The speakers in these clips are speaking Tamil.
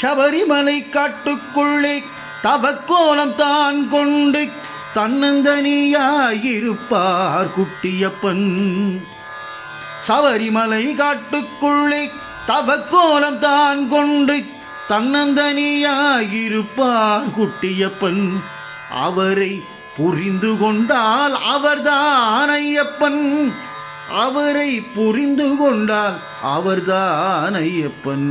சபரிமலை காட்டுக்குள்ளே தவக்கோலம் தான் கொண்டு தன்னந்தனியாயிருப்பார் குட்டியப்பன். சபரிமலை காட்டுக்குள்ளே தவக்கோலம் தான் கொண்டு தன்னந்தனியாயிருப்பார் குட்டியப்பன். அவரை புரிந்து கொண்டால் அவர்தான் ஐயப்பன். அவரை புரிந்து கொண்டால் அவர்தான் ஐயப்பன்.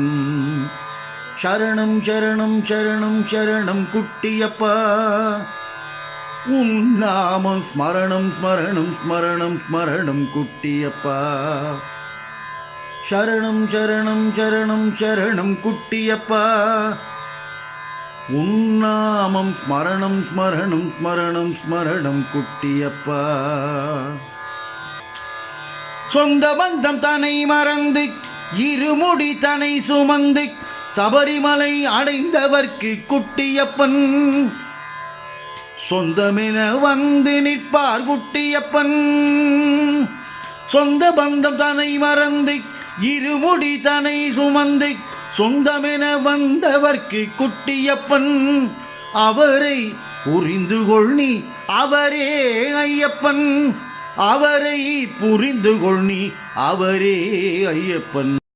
சரணம் சரணம் சரணம் சரணம் குட்டியப்பா, உன் நாமம் ஸ்மரணம் ஸ்மரணம் ஸ்மரணம் ஸ்மரணம் குட்டியப்பா. சரணம் சரணம் சரணம் சரணம் குட்டியப்பா, உன் நாமம் ஸ்மரணம் ஸ்மரணம் ஸ்மரணம் ஸ்மரணம் குட்டியப்பா. சொந்த பந்தம் தன்னை மறந்து இருமுடி தன்னை சுமந்து சபரிமலை அடைந்தவர்க்கு குட்டியப்பன். சொந்தமென வந்து நிற்பார் குட்டியப்பன். சொந்த பந்தம் தன்னை மறந்து இருமுடி தன்னை சுமந்து சொந்தமென வந்தவர்க்கு குட்டியப்பன். அவரை புரிந்து கொள் நீ, அவரே ஐயப்பன். அவரை புரிந்து கொள் நீ, அவரே ஐயப்பன்.